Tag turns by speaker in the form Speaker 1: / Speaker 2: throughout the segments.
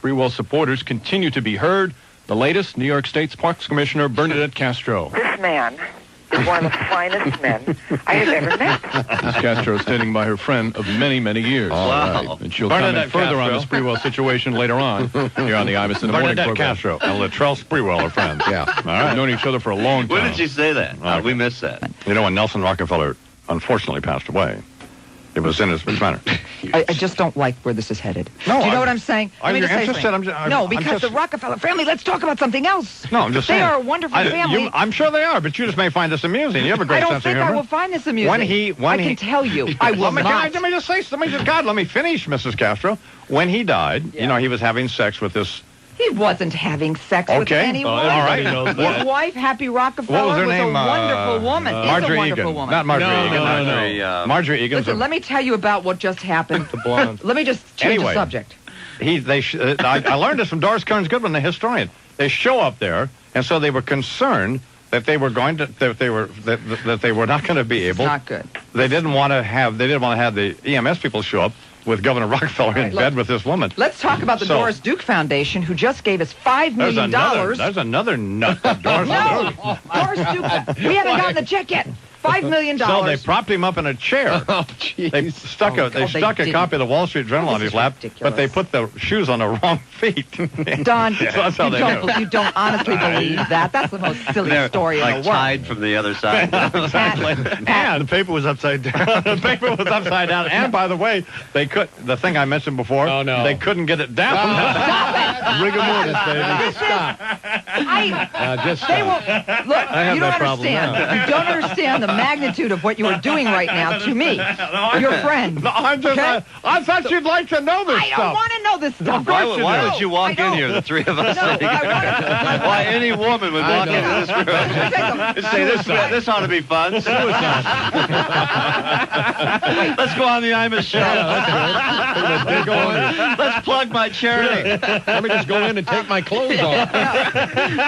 Speaker 1: free will supporters continue to be heard. The latest, New York State's Parks Commissioner Bernadette Castro.
Speaker 2: This man is one of the finest men I have ever met.
Speaker 1: Ms. Castro is standing by her friend of many, many years.
Speaker 3: Wow.
Speaker 1: And she'll
Speaker 3: Bernadette
Speaker 1: comment further on
Speaker 3: Castro.
Speaker 1: the Sprewell situation later on here on the Imus in the Morning
Speaker 3: Bernadette
Speaker 1: program.
Speaker 3: Castro and Latrell Sprewell are friends.
Speaker 4: Yeah.
Speaker 1: All right. We've known each other for a long time.
Speaker 5: When did she say that? We missed that.
Speaker 3: You know, when Nelson Rockefeller unfortunately passed away, it was in his manner.
Speaker 6: I just don't like where this is headed.
Speaker 3: No,
Speaker 6: Do you know what I'm saying? Let me
Speaker 3: you're
Speaker 6: just say
Speaker 3: interested?
Speaker 6: something.
Speaker 3: I'm
Speaker 6: because
Speaker 3: just-
Speaker 6: the Rockefeller family, let's talk about something else.
Speaker 3: No, I'm just
Speaker 6: They
Speaker 3: saying.
Speaker 6: are a wonderful family.
Speaker 3: I'm sure they are, but you just may find this amusing. You have a great
Speaker 6: I don't
Speaker 3: sense
Speaker 6: think
Speaker 3: of humor.
Speaker 6: I will find this amusing.
Speaker 3: When
Speaker 6: I can tell you, I will not.
Speaker 3: Let me just say, let me finish, Mrs. Castro. When he died, you know, he was having sex with this.
Speaker 6: He wasn't having sex with
Speaker 3: Okay.
Speaker 6: anyone.
Speaker 3: All right.
Speaker 6: His wife, Happy Rockefeller,
Speaker 3: What was her name?
Speaker 6: a wonderful woman. Is
Speaker 3: Marjorie
Speaker 6: a wonderful
Speaker 3: Egan.
Speaker 6: woman.
Speaker 3: Not Marjorie Egan.
Speaker 5: No.
Speaker 3: Marjorie Egan.
Speaker 6: Listen, let me tell you about what just happened.
Speaker 1: The blonde.
Speaker 6: Let me just change
Speaker 3: Anyway.
Speaker 6: the subject.
Speaker 3: I learned this from Doris Kearns Goodwin, the historian. They show up there, and so they were concerned that they were going to that they were not going to be able.
Speaker 6: Not good.
Speaker 3: They didn't want to have the EMS people show up with Governor Rockefeller in bed with this woman.
Speaker 6: Let's talk about the
Speaker 3: So-
Speaker 6: Doris Duke Foundation, who just gave us $5 million.
Speaker 3: There's another nut. Doris
Speaker 6: No, Doris Duke. We haven't gotten the check yet. $5 million.
Speaker 3: So they propped him up in a chair.
Speaker 1: Oh, jeez.
Speaker 3: They stuck a
Speaker 6: didn't.
Speaker 3: copy of the Wall Street Journal
Speaker 6: This
Speaker 3: on his
Speaker 6: is
Speaker 3: lap,
Speaker 6: ridiculous.
Speaker 3: but they put the shoes on the wrong feet.
Speaker 6: Don,
Speaker 3: So that's how they do.
Speaker 6: you don't honestly believe that. That's the most silly story in
Speaker 5: Like
Speaker 6: the world.
Speaker 5: tied from the other side.
Speaker 3: Exactly. And the paper was upside down. The paper was upside down. And by the way, the thing I mentioned before,
Speaker 1: Oh, no.
Speaker 3: they couldn't get it down.
Speaker 1: Rigor mortis, baby.
Speaker 6: Stop.
Speaker 1: Just
Speaker 6: They
Speaker 1: stop.
Speaker 6: won't. Look,
Speaker 1: have
Speaker 6: you don't
Speaker 1: that problem
Speaker 6: understand. You don't understand the magnitude of what you are doing right now to me, your friend.
Speaker 3: No, I'm just,
Speaker 6: Okay?
Speaker 3: I thought you'd like to know this
Speaker 6: I don't
Speaker 3: stuff.
Speaker 6: want to know this stuff.
Speaker 5: Why would you walk
Speaker 6: I
Speaker 5: in
Speaker 6: don't.
Speaker 5: here, the three of us?
Speaker 6: No, I
Speaker 5: Why any woman would walk into this room and say, this ought to be fun. Let's go on the Imus show. Let's plug my charity.
Speaker 1: Let me just go in and take my clothes off.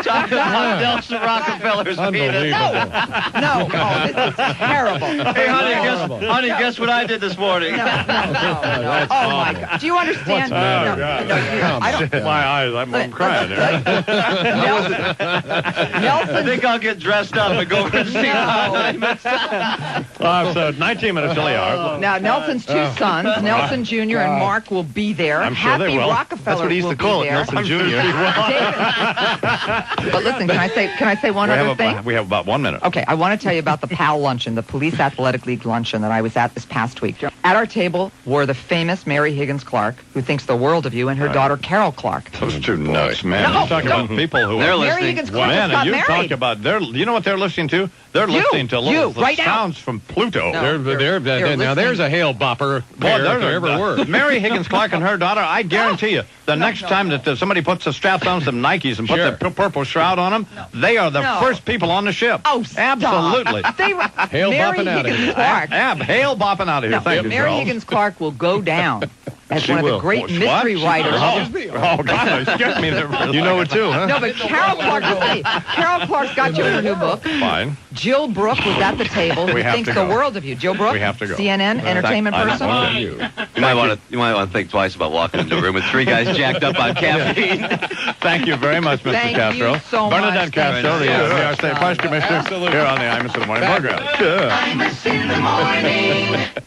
Speaker 5: Talk about Nelson Rockefeller's penis.
Speaker 6: No, oh, this is terrible.
Speaker 5: Hey, honey, guess what I did this morning?
Speaker 6: No. Oh my God! Do you understand?
Speaker 3: Oh, God.
Speaker 6: I don't.
Speaker 3: My eyes, I'm crying there.
Speaker 6: Nelson.
Speaker 5: I think I'll get dressed up and go over and see
Speaker 3: So 19 minutes till the hour.
Speaker 6: Now, Nelson's two sons, Nelson Jr. and Mark, will be there.
Speaker 3: I'm sure
Speaker 6: Happy
Speaker 3: they will.
Speaker 6: Rockefeller
Speaker 3: That's what he used
Speaker 6: will
Speaker 3: to call
Speaker 6: be
Speaker 3: it,
Speaker 6: there.
Speaker 3: Nelson Jr.
Speaker 6: David. But listen, can I say one other thing?
Speaker 3: We have about 1 minute.
Speaker 6: Okay, I want to tell you about the PAL luncheon, the Police Athletic League luncheon that I was at this past week. At our table were the famous Mary Higgins Clark, who thinks the world of you, and her daughter Carol Clark.
Speaker 3: Those two nuts, man.
Speaker 6: No,
Speaker 3: You're talking
Speaker 6: no.
Speaker 3: about people who
Speaker 5: They're
Speaker 3: are...
Speaker 5: listening.
Speaker 6: Mary Higgins Clark
Speaker 3: Man,
Speaker 6: just got
Speaker 3: you
Speaker 6: married.
Speaker 3: talk about... You know what they're listening to? They're listening to
Speaker 6: you,
Speaker 3: the
Speaker 6: right now.
Speaker 3: sounds from Pluto.
Speaker 6: No.
Speaker 1: Now,
Speaker 6: listening.
Speaker 1: there's a hail bopper.
Speaker 3: Boy,
Speaker 1: There, if there ever were.
Speaker 3: Mary Higgins Clark and her daughter, I guarantee you, the next time that somebody puts a strap on some Nikes and puts
Speaker 1: Sure.
Speaker 3: the purple shroud on them, they are the
Speaker 6: No.
Speaker 3: first people on the ship.
Speaker 6: Oh, stop.
Speaker 3: Absolutely.
Speaker 1: Hail
Speaker 6: Mary
Speaker 1: bopping outta
Speaker 6: Higgins
Speaker 1: here.
Speaker 6: Clark.
Speaker 3: Hail bopping out of here.
Speaker 6: No,
Speaker 3: Thank you,
Speaker 6: Mary
Speaker 3: Charles.
Speaker 6: Higgins Clark will go down as
Speaker 1: She
Speaker 6: one of the
Speaker 1: will.
Speaker 6: great
Speaker 3: What?
Speaker 6: mystery writers.
Speaker 3: Oh, God, excuse me.
Speaker 1: You know it too, huh?
Speaker 6: No, but Carol Clark, listen, Carol Clark's got you her new book.
Speaker 3: Fine.
Speaker 6: Jill Brooke was at the table.
Speaker 3: We
Speaker 6: Who
Speaker 3: have
Speaker 6: thinks
Speaker 3: to
Speaker 6: the
Speaker 3: go.
Speaker 6: world of you? Jill Brooke,
Speaker 3: We have to go.
Speaker 6: CNN entertainment
Speaker 3: I
Speaker 6: person.
Speaker 3: don't
Speaker 1: You.
Speaker 5: You might want to think twice about walking into a room with three guys jacked up on caffeine.
Speaker 3: Thank you very much, Mr.
Speaker 6: Thank
Speaker 3: Castro.
Speaker 6: you so much.
Speaker 3: Bernadette Castro, the
Speaker 5: Very
Speaker 3: New
Speaker 5: nice.
Speaker 3: York State Parks Commissioner,
Speaker 1: Absolutely.
Speaker 3: here on the Imus in the Morning program.
Speaker 7: Imus in the morning.